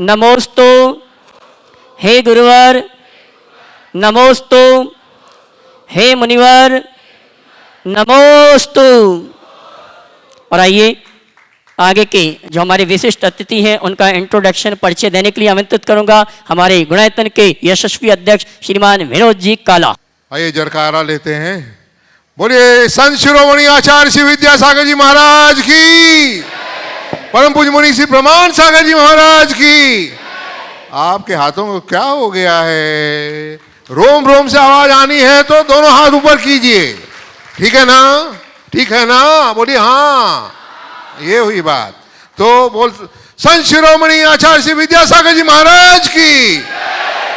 नमोस्तु हे गुरुवर, नमोस्तु हे मुनिवर, नमोस्तु। और आइए आगे के जो हमारे विशिष्ट अतिथि हैं उनका इंट्रोडक्शन परिचय देने के लिए आमंत्रित करूंगा हमारे गुणायतन के यशस्वी अध्यक्ष श्रीमान विनोद जी काला। आइए जरकारा लेते हैं। बोलिए संत शिरोमणि आचार्य श्री विद्यासागर जी महाराज की, परम पूज्य मुनि श्री प्रमाण सागर जी महाराज की। आपके हाथों को क्या हो गया है? रोम रोम से आवाज आनी है तो दोनों हाथ ऊपर कीजिए, ठीक है ना? ठीक है ना? बोलिए हाँ, ये हुई बात। तो बोल संत शिरोमणि आचार्य श्री विद्यासागर जी महाराज की,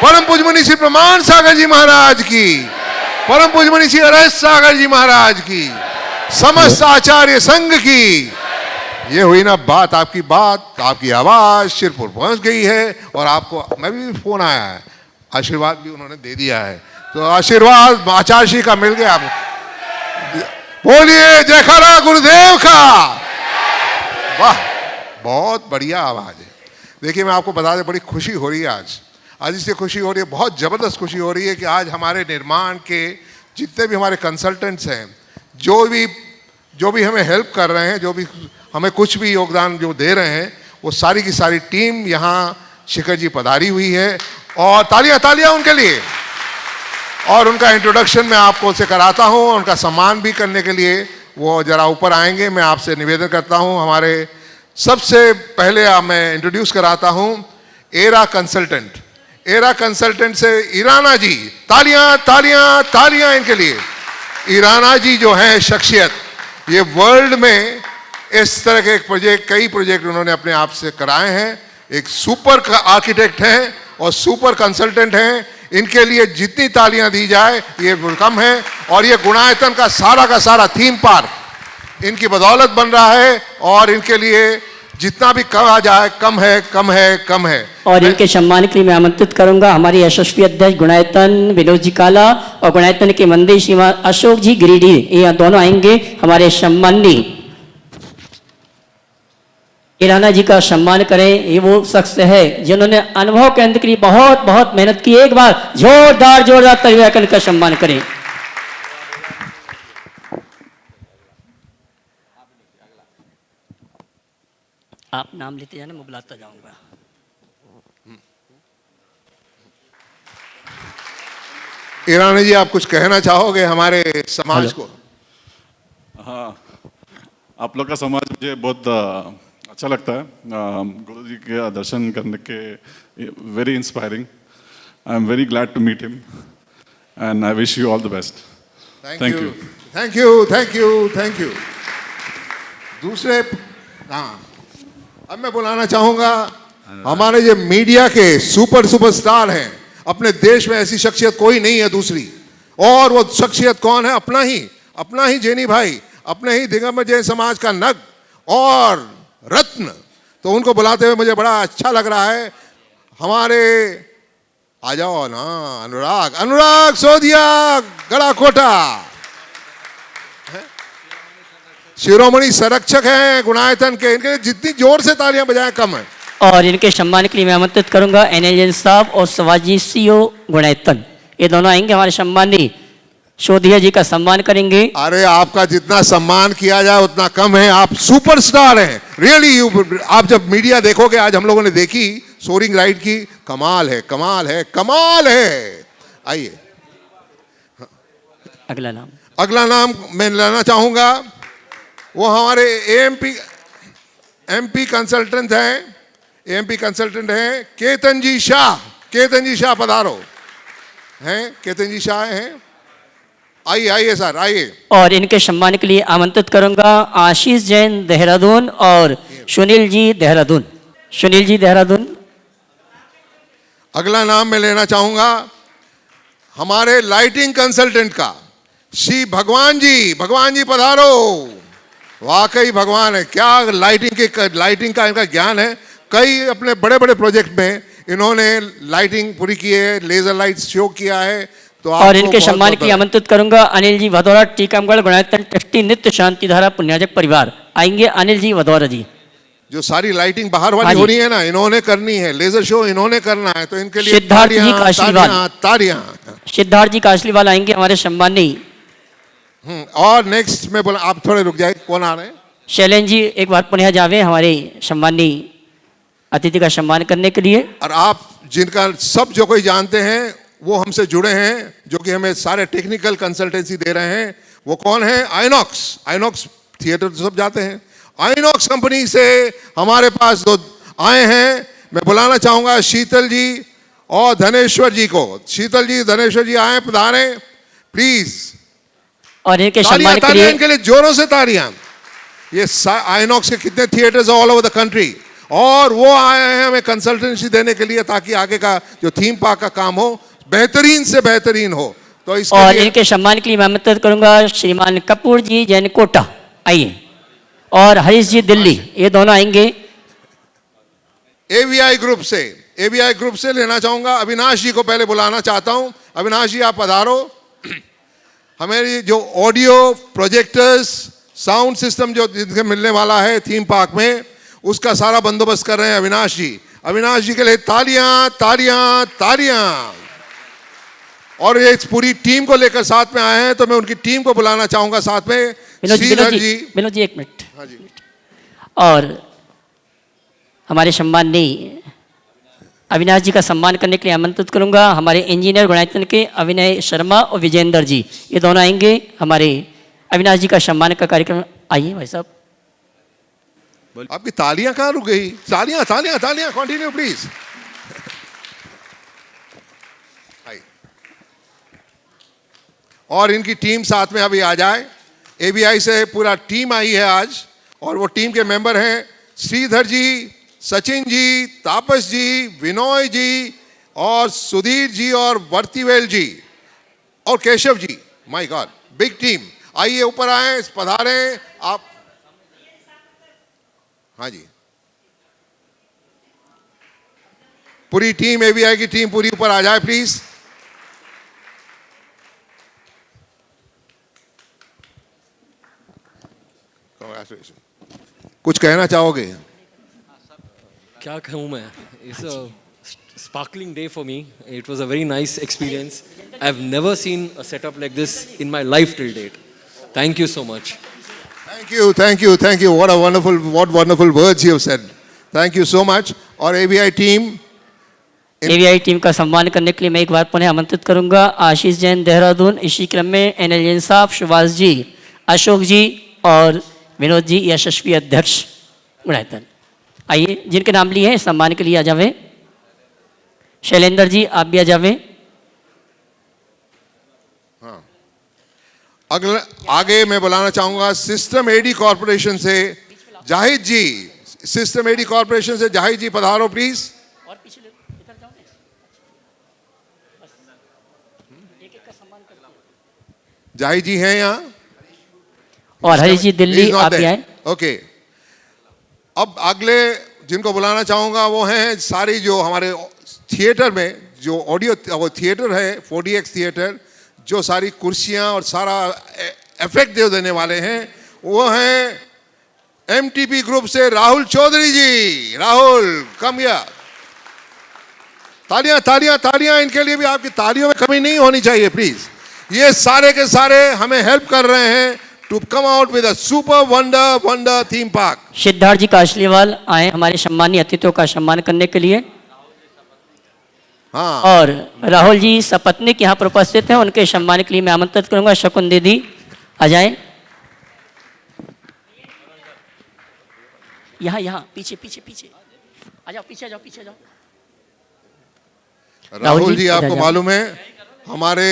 परम पूज्य मुनि श्री प्रमाण सागर जी महाराज की, परम पूज्य मुनि श्री अरहत सागर जी महाराज की, समस्त आचार्य संघ की। ये हुई ना बात, आपकी आवाज शिरपुर पहुंच गई है और आपको मैं भी फोन आया है, आशीर्वाद भी उन्होंने दे दिया है, तो आशीर्वाद आचार्य श्री का मिल गया। बोलिए जयकारा गुरुदेव का। वाह, बहुत बढ़िया आवाज है। देखिए मैं आपको बता दें, बड़ी खुशी हो रही है आज इससे खुशी हो रही है, बहुत ज़बरदस्त खुशी हो रही है कि आज हमारे निर्माण के जितने भी हमारे कंसल्टेंट्स हैं, जो भी हमें हेल्प कर रहे हैं, जो भी हमें कुछ भी योगदान जो दे रहे हैं, वो सारी की सारी टीम यहाँ शिखर जी पधारी हुई है। और तालियां उनके लिए। और उनका इंट्रोडक्शन मैं आपको उसे कराता हूँ, उनका सम्मान भी करने के लिए वो ज़रा ऊपर आएंगे। मैं आपसे निवेदन करता हूँ, हमारे सबसे पहले मैं इंट्रोड्यूस कराता हूँ एरा कंसल्टेंट से ईराना जी। तालियां इनके लिए। ईराना जी जो हैं शख्सियत, ये वर्ल्ड में इस तरह के कई प्रोजेक्ट उन्होंने अपने आप से कराए हैं। एक सुपर आर्किटेक्ट हैं और सुपर कंसल्टेंट हैं। इनके लिए जितनी तालियां दी जाए ये कम है। और ये गुणायतन का सारा थीम पार्क इनकी बदौलत बन रहा है और इनके लिए जितना भी कहा जाए कम है। और इनके सम्मान के लिए मैं आमंत्रित करूंगा हमारे यशस्वी अध्यक्ष गुणायतन विनोद जी काला और गुणायतन के मंदिर श्रीमान अशोक जी गिरिडीह, ये दोनों आएंगे हमारे सम्मानी। ईराना जी का सम्मान करें। ये वो शख्स है जिन्होंने अनुभव केंद्र के लिए बहुत मेहनत की। एक बार जोरदार तालियां कर इनका सम्मान करें। आप नाम लेते जाना, मैं बुलाता जाऊंगा। ईरानी जी, आप कुछ कहना चाहोगे हमारे समाज को? हाँ, आप लोग का समाज मुझे बहुत अच्छा लगता है। गुरु जी के दर्शन करने के very inspiring. I am very glad to meet him and I wish you all the best. Thank you. दूसरे, हाँ, अब मैं बुलाना चाहूंगा हमारे जो मीडिया के सुपरस्टार हैं। अपने देश में ऐसी शख्सियत कोई नहीं है दूसरी। और वो शख्सियत कौन है? अपना ही जेनी भाई, अपने ही दिगंबर जैन समाज का नग और रत्न। तो उनको बुलाते हुए मुझे बड़ा अच्छा लग रहा है। हमारे आ जाओ ना, अनुराग सोदिया गड़ाकोटा, शिरोमणि संरक्षक हैं गुणायतन के। इनके जितनी जोर से तालियां बजाएं कम है। और इनके सम्मान के लिए मैं आमंत्रित करूंगा एनएल साहब और सवाजी सीओ गुणायतन, ये दोनों आएंगे हमारे सम्मानी। सोधिया जी का सम्मान करेंगे। अरे आपका जितना सम्मान किया जाए उतना कम है। आप सुपरस्टार हैं रियली। आप जब मीडिया देखोगे, आज हम लोगों ने देखी सोरिंग राइड की, कमाल है। आइए अगला नाम मैं लेना चाहूंगा। वो हमारे एमपी कंसल्टेंट हैं केतन जी शाह पधारो हैं। केतन जी शाह हैं, आइए सर आइए। और इनके सम्मान के लिए आमंत्रित करूंगा आशीष जैन देहरादून और सुनील जी देहरादून। अगला नाम मैं लेना चाहूंगा हमारे लाइटिंग कंसल्टेंट का, श्री भगवान जी पधारो। वाकई भगवान है, क्या लाइटिंग का इनका ज्ञान है। कई अपने बड़े प्रोजेक्ट में इन्होंने लाइटिंग पूरी की है, लेजर लाइट शो किया है। तो और इनके सम्मान के लिए आमंत्रित करूंगा अनिल जी भदौरा, टीकमगढ़ गुणायतन ट्रस्टी नित्य शांति धारा पुण्याजक परिवार। आएंगे अनिल जी भदौरा जी। जो सारी लाइटिंग बाहर वाली हाँ जी। हो रही है ना, इन्होंने करनी है, लेजर शो इन्होंने करना है, तो इनके लिए सिद्धार्थ जी तालियां, का आशीर्वाद। तालियां, तालियां। सिद्धार्थ जी काशलीवाल आएंगे हमारे सम्मानी। और नेक्स्ट में बोला, आप थोड़े रुक जाए, कौन आ रहे हैं? शैलेन जी एक बार पुनः जावे हमारे सम्मानी अतिथि का सम्मान करने के लिए। और आप जिनका सब जो कोई जानते हैं वो हमसे जुड़े हैं, जो कि हमें सारे टेक्निकल कंसल्टेंसी दे रहे हैं, वो कौन है? आइनॉक्स। आइनॉक्स थिएटर तो सब जाते हैं। आइनॉक्स कंपनी से हमारे पास दो आए हैं। मैं बुलाना चाहूंगा शीतल जी और धनेश्वर जी को। शीतल जी, धनेश्वर जी आए, पधारे प्लीज। और इनके तालियां, सम्मान के तालियां लिए इनके लिए, जोरों से तालियां। ये आइनॉक्स के कितने theatres all over the country, और वो आए हैं हमें कंसल्टेंसी देने के लिए, ताकि आगे का जो थीम पार्क का काम हो बेहतरीन से बेहतरीन हो। तो इसके और लिए इनके सम्मान के लिए मैं आमंत्रित करूंगा श्रीमान कपूर जी जैन कोटा, आइए। और हरीश जी दिल्ली, ये दोनों आएंगे। एवीआई ग्रुप से लेना चाहूंगा अविनाश जी को, पहले बुलाना चाहता हूं। अविनाश जी आप पधारो। हमें जो ऑडियो प्रोजेक्टर्स, साउंड सिस्टम जो जिनके मिलने वाला है थीम पार्क में, उसका सारा बंदोबस्त कर रहे हैं अविनाश जी। अविनाश जी के लिए तालियां, तालियां, तालियां। और ये इस पूरी टीम को लेकर साथ में आए हैं, तो मैं उनकी टीम को बुलाना चाहूंगा साथ में। श्रीधर जी, विनोद जी एक मिनट। हाँ जी। और हमारे सम्मानी अविनाश जी का सम्मान करने के लिए आमंत्रित करूंगा हमारे इंजीनियर गुणायतन के अविनय शर्मा और विजेंद्र जी, ये दोनों आएंगे हमारे अविनाश जी का सम्मान का कार्यक्रम। आइए भाई साहब। आपकी तालियां कहाँ रुक गई? तालियां, तालियां, तालियां, कंटिन्यू प्लीज। और इनकी टीम साथ में अभी आ जाए। एबीआई से पूरा टीम आई है आज, और वो टीम के मेंबर हैं श्रीधर जी, सचिन जी, तापस जी, विनोय जी, और सुधीर जी, और वर्तीवेल जी, और Keshav ji. My God, big team. आइए ऊपर आए, पधारे आप। हाँ जी, पूरी टीम, एबीआई की टीम पूरी ऊपर आ जाए प्लीज। कुछ कहना चाहोगे? क्या कहूँ मैं? It's a sparkling day for me. It was a very nice experience. I've never seen a setup like this in my life till date. Thank you so much. Thank you, thank you, thank you. What wonderful words you have said. Thank you so much. और ABI team, AVI team का सम्मान करने के लिए मैं एक बार पुनः आमंत्रित करूंगा आशीष जैन देहरादून, इसी क्रम में एनएल जैन साहब, सुभाष जी, अशोक जी और विनोद जी यशस्वी अध्यक्ष गुणायतन। आइए, जिनके नाम लिए हैं सम्मान के लिए आ जावे। शैलेंद्र जी आप भी आ जावे। अगला आगे मैं बुलाना चाहूंगा सिस्टम एडी कॉर्पोरेशन से जाहिद जी। सिस्टम एडी कॉर्पोरेशन से जाहिद जी पधारो प्लीज। और पीछे इधर जाओ ना। एक-एक का सम्मान करते हैं। जाहिद जी हैं यहाँ, और हरीश जी दिल्ली आप भी आए। ओके, अब अगले जिनको बुलाना चाहूंगा वो हैं सारी जो हमारे थिएटर में जो ऑडियो वो थिएटर है 4DX थिएटर, जो सारी कुर्सियां और सारा इफेक्ट देने वाले हैं, वो हैं एमटीपी ग्रुप से राहुल चौधरी जी। Rahul come here. तालियां, तालियां, तालियां इनके लिए भी। आपकी तालियों में कमी नहीं होनी चाहिए प्लीज। ये सारे के सारे हमें हेल्प कर रहे हैं to come out with a super wonder theme park. Siddharth ji Kasliwal आए हमारे सम्मानीय अतिथियों का सम्मान करने के लिए। हाँ, और राहुल जी सपत्नीक यहाँ पर उपस्थित हैं, उनके सम्मान के लिए मैं आमंत्रित करूंगा शकुन दीदी आ जाए। यहाँ पीछे पीछे पीछे आ जाओ, पीछे जाओ, पीछे जाओ। राहुल जी आपको मालूम है हमारे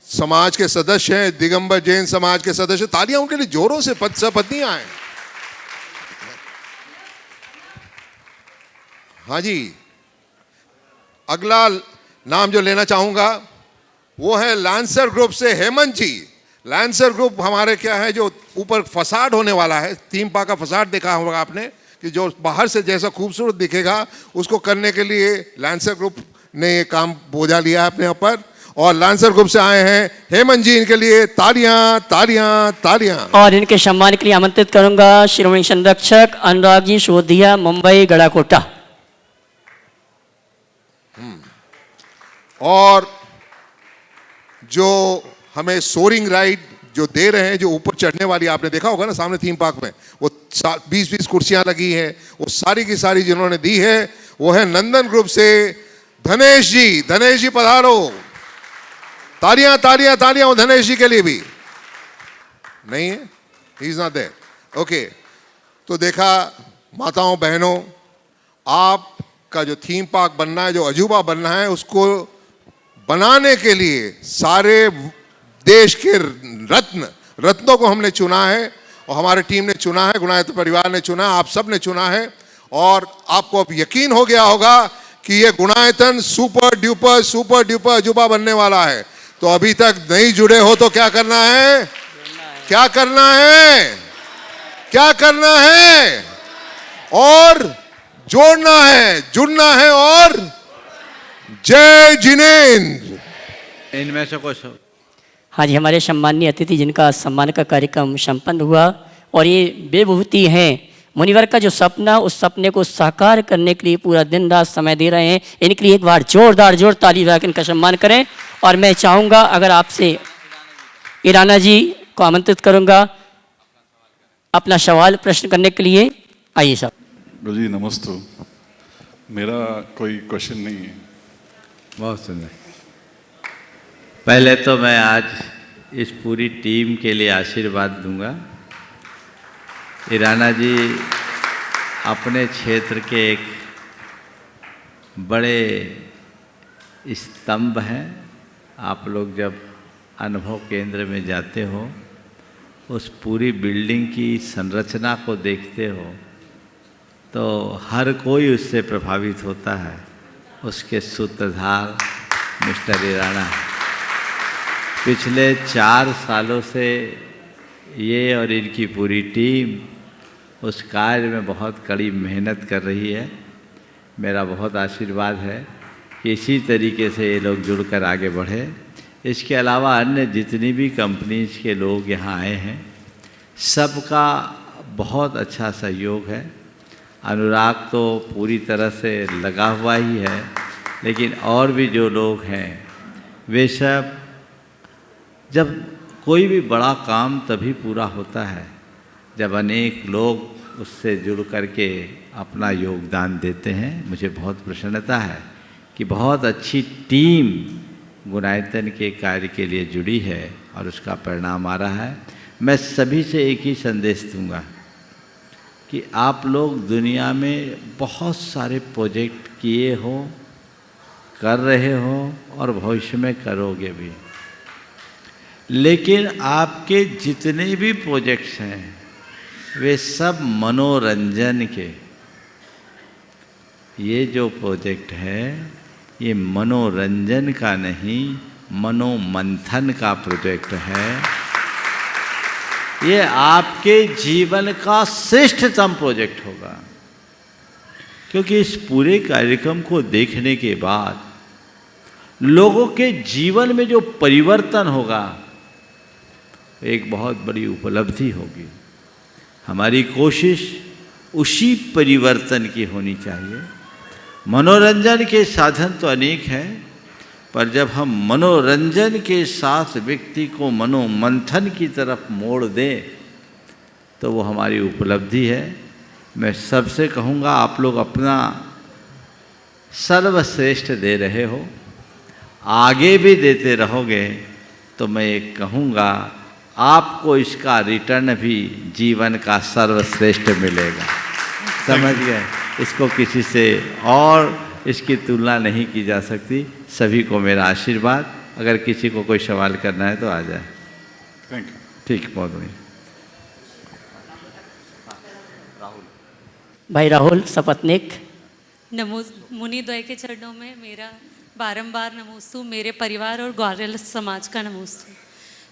समाज के सदस्य हैं, दिगंबर जैन समाज के सदस्य। तालियां उनके लिए जोरों से, पत्नियां आए। हाँ जी, अगला नाम जो लेना चाहूंगा वो है लांसर ग्रुप से हेमंत जी। लांसर ग्रुप हमारे क्या है, जो ऊपर फसाड होने वाला है, थीम पार्क का फसाड देखा होगा आपने, कि जो बाहर से जैसा खूबसूरत दिखेगा उसको करने के लिए लांसर ग्रुप ने ये काम बोझा लिया है अपने ऊपर। और लांसर ग्रुप से आए हैं हेमंत जी, इनके लिए तालियां तालियां तालियां। और इनके सम्मान के लिए आमंत्रित करूंगा श्रोमणी संरक्षक अनुराग जी सोधिया, मुंबई गड़ाकोटा। और जो हमें सोरिंग राइड जो दे रहे हैं, जो ऊपर चढ़ने वाली, आपने देखा होगा ना सामने थीम पार्क में, वो 20-20 कुर्सियां लगी हैं, वो सारी की सारी जिन्होंने दी है वो है नंदन ग्रुप से धनेश जी। धनेश जी पधारो, तालियां तालियां तालियां। वो धनेश जी के लिए भी नहीं है, he is not there. Okay, तो देखा माताओं बहनों, आपका जो थीम पार्क बनना है, जो अजूबा बनना है, उसको बनाने के लिए सारे देश के रत्नों को हमने चुना है, और हमारी टीम ने चुना है, गुणायत परिवार ने चुना, आप सब ने चुना है। और आपको अब यकीन हो गया होगा कि ये गुणायतन सुपर ड्यूपर अजूबा बनने वाला है। तो अभी तक नहीं जुड़े हो तो क्या करना है, क्या करना है, क्या करना है, और जोड़ना है, जुड़ना है। और जय जिनेंद्र। इनमें से कुछ हाँ जी, हमारे सम्माननीय अतिथि जिनका सम्मान का कार्यक्रम संपन्न हुआ, और ये बेबहुती हैं मुनिवर का जो सपना, उस सपने को साकार करने के लिए पूरा दिन रात समय दे रहे हैं। इनके लिए एक बार जोर ताली बजा के इनका सम्मान करें। और मैं चाहूँगा अगर आपसे ईराना जी को आमंत्रित करूँगा अपना सवाल प्रश्न करने के लिए। आइए साहब। गुरु जी नमस्ते। मेरा कोई क्वेश्चन नहीं है। बहुत सुंदर। पहले तो मैं आज इस पूरी टीम के लिए आशीर्वाद दूंगा। ईराना जी अपने क्षेत्र के एक बड़े स्तंभ हैं। आप लोग जब अनुभव केंद्र में जाते हो, उस पूरी बिल्डिंग की संरचना को देखते हो, तो हर कोई उससे प्रभावित होता है। उसके सूत्रधार मिस्टर ईराना पिछले 4 सालों से ये और इनकी पूरी टीम उस कार्य में बहुत कड़ी मेहनत कर रही है। मेरा बहुत आशीर्वाद है कि इसी तरीके से ये लोग जुड़कर आगे बढ़े। इसके अलावा अन्य जितनी भी कंपनीज के लोग यहाँ आए हैं, सबका बहुत अच्छा सहयोग है। अनुराग तो पूरी तरह से लगा हुआ ही है, लेकिन और भी जो लोग हैं वे सब, जब कोई भी बड़ा काम तभी पूरा होता है जब अनेक लोग उससे जुड़ करके अपना योगदान देते हैं। मुझे बहुत प्रसन्नता है कि बहुत अच्छी टीम गुणायतन के कार्य के लिए जुड़ी है और उसका परिणाम आ रहा है। मैं सभी से एक ही संदेश दूंगा कि आप लोग दुनिया में बहुत सारे प्रोजेक्ट किए हो, कर रहे हो और भविष्य में करोगे भी, लेकिन आपके जितने भी प्रोजेक्ट्स हैं वे सब मनोरंजन के। ये जो प्रोजेक्ट है ये मनोरंजन का नहीं, मनोमंथन का प्रोजेक्ट है। ये आपके जीवन का श्रेष्ठतम प्रोजेक्ट होगा, क्योंकि इस पूरे कार्यक्रम को देखने के बाद लोगों के जीवन में जो परिवर्तन होगा एक बहुत बड़ी उपलब्धि होगी। हमारी कोशिश उसी परिवर्तन की होनी चाहिए। मनोरंजन के साधन तो अनेक हैं, पर जब हम मनोरंजन के साथ व्यक्ति को मनोमंथन की तरफ मोड़ दें तो वो हमारी उपलब्धि है। मैं सबसे कहूँगा, आप लोग अपना सर्वश्रेष्ठ दे रहे हो, आगे भी देते रहोगे तो मैं एक कहूँगा आपको इसका रिटर्न भी जीवन का सर्वश्रेष्ठ मिलेगा। समझ गए? इसको किसी से और इसकी तुलना नहीं की जा सकती। सभी को मेरा आशीर्वाद। अगर किसी को कोई सवाल करना है तो आ जाए। Thank you. ठीक, बहुत बढ़िया। भाई राहुल सपत्निक। नमो मुनिद्वय के चरणों में मेरा बारंबार नमोस्तु, मेरे परिवार और ग्वालियर समाज का नमोस्तु।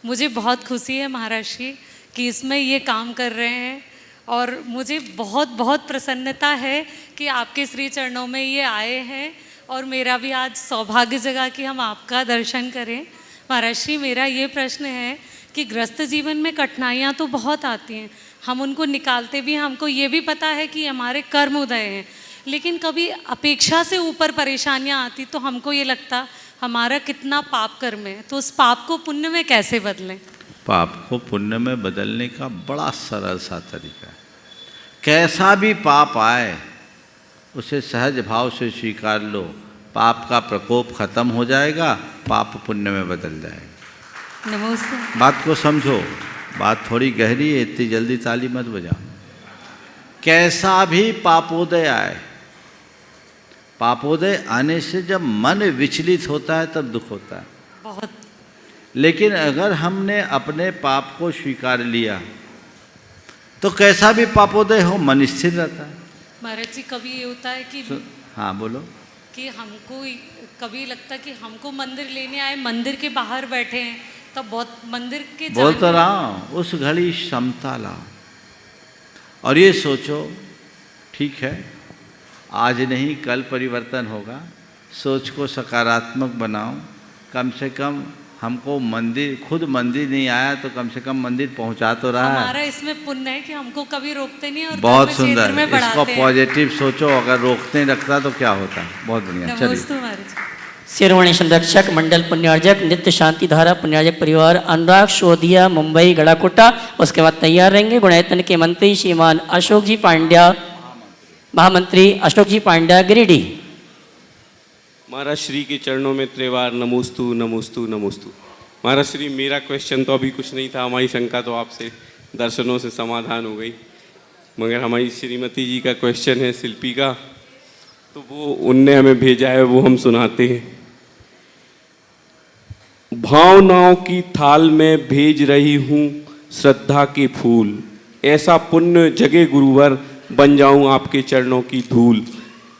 मुझे बहुत खुशी है महाराज जी कि इसमें ये काम कर रहे हैं, और मुझे बहुत बहुत प्रसन्नता है कि आपके श्री चरणों में ये आए हैं और मेरा भी आज सौभाग्य जगा कि हम आपका दर्शन करें। महाराज श्री, मेरा ये प्रश्न है कि गृहस्थ जीवन में कठिनाइयाँ तो बहुत आती हैं, हम उनको निकालते भी हैं, हमको ये भी पता है कि हमारे कर्म उदय हैं, लेकिन कभी अपेक्षा से ऊपर परेशानियाँ आती तो हमको ये लगता हमारा कितना पाप कर्म है, तो उस पाप को पुण्य में कैसे बदलें? पाप को पुण्य में बदलने का बड़ा सरल सा तरीका है। कैसा भी पाप आए उसे सहज भाव से स्वीकार लो, पाप का प्रकोप खत्म हो जाएगा, पाप पुण्य में बदल जाएगा। नमस्ते। बात को समझो, बात थोड़ी गहरी है, इतनी जल्दी ताली मत बजाओ। कैसा भी पापोदय आए, पापोदय आने से जब मन विचलित होता है तब दुख होता है बहुत। लेकिन अगर हमने अपने पाप को स्वीकार लिया तो कैसा भी पापोदय हो मन स्थिर रहता है। महाराज जी, कभी ये होता है कि हाँ बोलो। कि हमको कभी लगता है कि हमको मंदिर लेने आए, मंदिर के बाहर बैठे हैं, तब बहुत मंदिर के बोल तो रहा हूं, उस घड़ी क्षमता लाओ और ये सोचो ठीक है आज नहीं कल परिवर्तन होगा। सोच को सकारात्मक बनाओ। कम से कम हमको मंदिर, खुद मंदिर नहीं आया तो कम से कम मंदिर पहुंचा तो रहा है। हमारा इसमें पुण्य है कि हमको कभी रोकते नहीं और बहुत धर्म क्षेत्र सुंदर, में इसको बढ़ाते हैं। पॉजिटिव सोचो। अगर रोकते रखता तो क्या होता। बहुत बढ़िया। नमस्ते चलिए। महाराज। शिरोमणि संरक्षक मंडल पुण्यार्जक नित्य शांति धारा पुण्यार्जक परिवार अनुराग शोधिया मुंबई गड़ाकोटा, उसके बाद तैयार रहेंगे गुणायतन के मंत्री श्रीमान अशोक जी पांड्या, महामंत्री अशोक जी पांड्या गिरिडीह। महाराज श्री के चरणों में त्रिवार नमोस्तु नमोस्तु नमोस्तु। महाराज श्री, मेरा क्वेश्चन तो अभी कुछ नहीं था, हमारी शंका तो आपसे दर्शनों से समाधान हो गई, मगर हमारी श्रीमती जी का क्वेश्चन है शिल्पी का, तो वो उनने हमें भेजा है, वो हम सुनाते हैं। भावनाओं की थाल में भेज रही हूँ श्रद्धा के फूल, ऐसा पुण्य जगे गुरुवर बन जाऊँ आपके चरणों की धूल।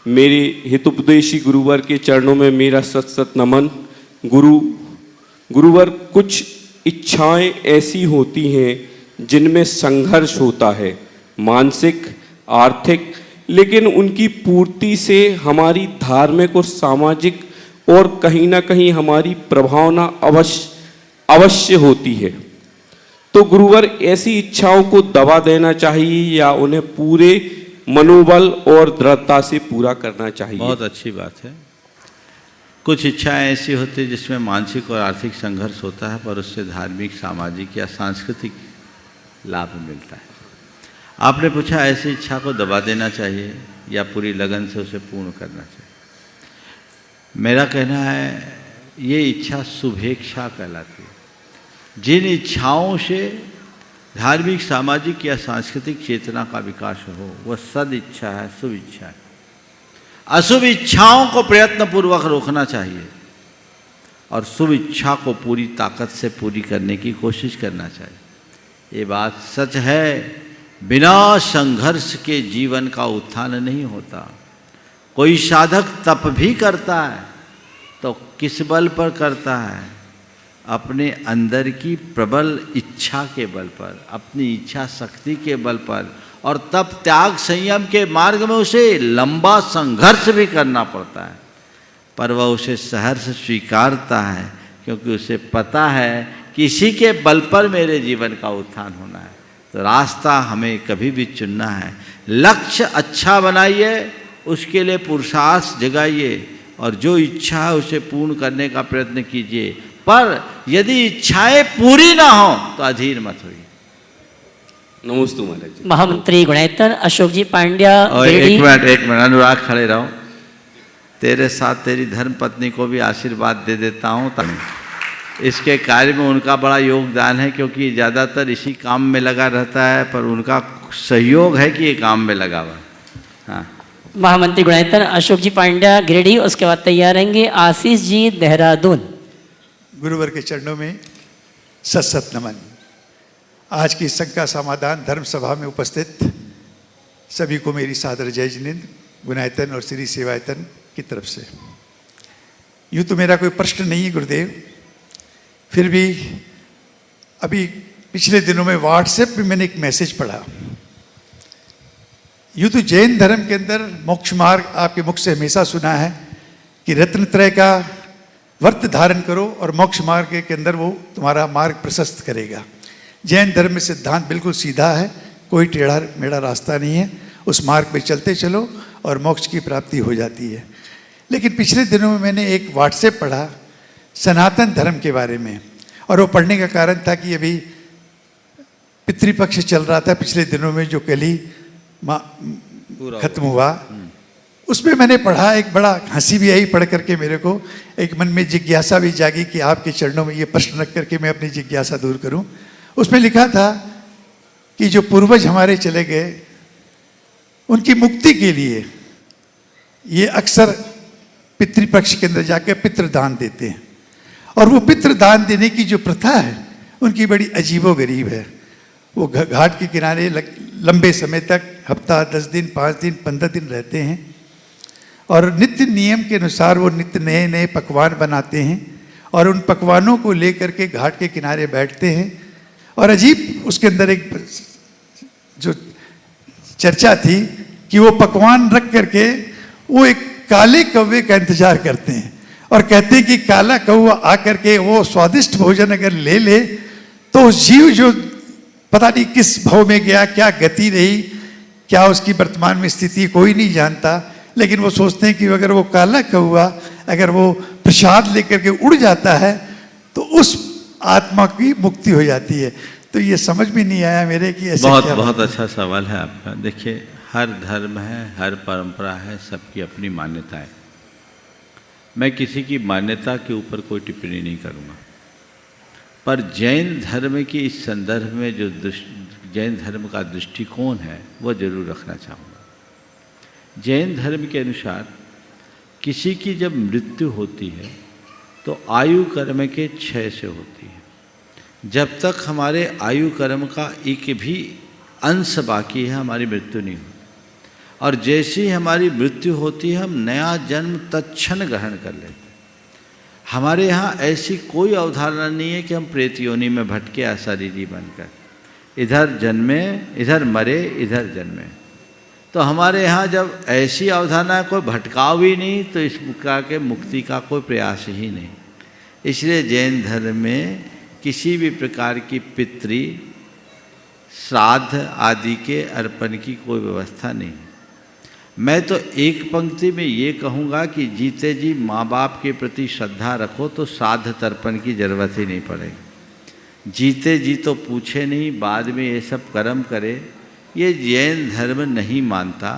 मेरे हितोपदेशी गुरुवर के चरणों में मेरा सत सत नमन। गुरुवर, कुछ इच्छाएं ऐसी होती हैं जिनमें संघर्ष होता है, मानसिक आर्थिक, लेकिन उनकी पूर्ति से हमारी धार्मिक और सामाजिक और कहीं ना कहीं हमारी प्रभावना अवश्य होती है। तो गुरुवर, ऐसी इच्छाओं को दबा देना चाहिए या उन्हें पूरे मनोबल और दृढ़ता से पूरा करना चाहिए? बहुत अच्छी बात है। कुछ इच्छाएं ऐसी होती है जिसमें मानसिक और आर्थिक संघर्ष होता है, पर उससे धार्मिक, सामाजिक या सांस्कृतिक लाभ मिलता है। आपने पूछा ऐसी इच्छा को दबा देना चाहिए या पूरी लगन से उसे पूर्ण करना चाहिए। मेरा कहना है ये इच्छा शुभेच्छा कहलाती है। जिन इच्छाओं से धार्मिक, सामाजिक या सांस्कृतिक चेतना का विकास हो वह सद इच्छा है, शुभ इच्छा है। अशुभ इच्छाओं को प्रयत्नपूर्वक रोकना चाहिए और शुभ इच्छा को पूरी ताकत से पूरी करने की कोशिश करना चाहिए। ये बात सच है, बिना संघर्ष के जीवन का उत्थान नहीं होता। कोई साधक तप भी करता है तो किस बल पर करता है? अपने अंदर की प्रबल इच्छा के बल पर, अपनी इच्छा शक्ति के बल पर, और तब त्याग संयम के मार्ग में उसे लंबा संघर्ष भी करना पड़ता है, पर वह उसे सहर्ष स्वीकारता है क्योंकि उसे पता है कि इसी के बल पर मेरे जीवन का उत्थान होना है। तो रास्ता हमें कभी भी चुनना है। लक्ष्य अच्छा बनाइए, उसके लिए पुरुषार्थ जगाइए और जो इच्छा है उसे पूर्ण करने का प्रयत्न कीजिए। पर यदि इच्छाएं पूरी ना हो तो अधीर मत होइए। नमस्ते महाराज जी। महामंत्री गुणायतन अशोक जी पांड्या और गिरिडीह। एक मिनट अनुराग खड़े रहो। तेरे साथ तेरी धर्म पत्नी को भी आशीर्वाद दे देता हूँ। इसके कार्य में उनका बड़ा योगदान है क्योंकि ज़्यादातर इसी काम में लगा रहता है, पर उनका सहयोग है कि ये काम में लगा हुआ। हाँ, महामंत्री गुणायतन अशोक जी पांड्या गिरिडीह, उसके बाद तैयार रहेंगे आशीष जी देहरादून। गुरुवर के चरणों में सत सत नमन। आज की शंका समाधान धर्म सभा में उपस्थित सभी को मेरी सादर जय जिनेंद्र गुणायतन और श्री सेवायतन की तरफ से। यूँ तो मेरा कोई प्रश्न नहीं है गुरुदेव, फिर भी अभी पिछले दिनों में व्हाट्सएप में मैंने एक मैसेज पढ़ा। यूँ तो जैन धर्म के अंदर मोक्ष मार्ग आपके मुख से हमेशा सुना है कि रत्नत्रय का व्रत धारण करो और मोक्ष मार्ग के अंदर वो तुम्हारा मार्ग प्रशस्त करेगा। जैन धर्म में सिद्धांत बिल्कुल सीधा है, कोई टेढ़ा मेढ़ा रास्ता नहीं है, उस मार्ग पे चलते चलो और मोक्ष की प्राप्ति हो जाती है। लेकिन पिछले दिनों में मैंने एक व्हाट्सएप पढ़ा सनातन धर्म के बारे में, और वो पढ़ने का कारण था कि अभी पितृपक्ष चल रहा था पिछले दिनों में, जो कली खत्म हुआ। उसमें मैंने पढ़ा, एक बड़ा हंसी भी आई पढ़ करके, मेरे को एक मन में जिज्ञासा भी जागी कि आपके चरणों में ये प्रश्न रख करके मैं अपनी जिज्ञासा दूर करूं। उसमें लिखा था कि जो पूर्वज हमारे चले गए उनकी मुक्ति के लिए ये अक्सर पितृपक्ष के अंदर जाकर पितृदान देते हैं, और वो पितृदान देने की जो प्रथा है उनकी बड़ी अजीबोगरीब है। वो घाट के किनारे लंबे समय तक, हफ्ता, 10 दिन, 5 दिन, 15 दिन रहते हैं, और नित्य नियम के अनुसार वो नित्य नए नए पकवान बनाते हैं, और उन पकवानों को लेकर के घाट के किनारे बैठते हैं। और अजीब उसके अंदर एक जो चर्चा थी कि वो पकवान रख करके वो एक काले कौवे का इंतजार करते हैं, और कहते हैं कि काला कौवा आकर के वो स्वादिष्ट भोजन अगर ले ले तो उस जीव जो पता नहीं किस भाव में गया, क्या गति रही, क्या उसकी वर्तमान में स्थिति कोई नहीं जानता, लेकिन वो सोचते हैं कि अगर वो काला कौवा अगर वो प्रसाद लेकर के उड़ जाता है तो उस आत्मा की मुक्ति हो जाती है। तो ये समझ में नहीं आया मेरे कि ऐसे बहुत क्या बहुत अच्छा सवाल है आपका। देखिए, हर धर्म है, हर परंपरा है, सबकी अपनी मान्यता है। मैं किसी की मान्यता के ऊपर कोई टिप्पणी नहीं करूँगा, पर जैन धर्म के इस संदर्भ में जो जैन धर्म का दृष्टिकोण है वो जरूर रखना चाहूँगा। जैन धर्म के अनुसार किसी की जब मृत्यु होती है तो आयु कर्म के क्षय से होती है। जब तक हमारे आयु कर्म का एक भी अंश बाकी है हमारी मृत्यु नहीं होती, और जैसे ही हमारी मृत्यु होती है हम नया जन्म तत्क्षण ग्रहण कर लेते हैं। हमारे यहाँ ऐसी कोई अवधारणा नहीं है कि हम प्रेत योनि में भटके अशरीरी बनकर इधर जन्मे, इधर मरे, इधर जन्मे। तो हमारे यहाँ जब ऐसी अवधारणा कोई भटकाव भी नहीं तो इस प्रकार के मुक्ति का कोई प्रयास ही नहीं। इसलिए जैन धर्म में किसी भी प्रकार की पितृ श्राद्ध आदि के अर्पण की कोई व्यवस्था नहीं है। मैं तो एक पंक्ति में ये कहूँगा कि जीते जी माँ बाप के प्रति श्रद्धा रखो तो श्राद्ध तर्पण की जरूरत ही नहीं पड़ेगी। जीते जी तो पूछे नहीं, बाद में ये सब कर्म करे, ये जैन धर्म नहीं मानता।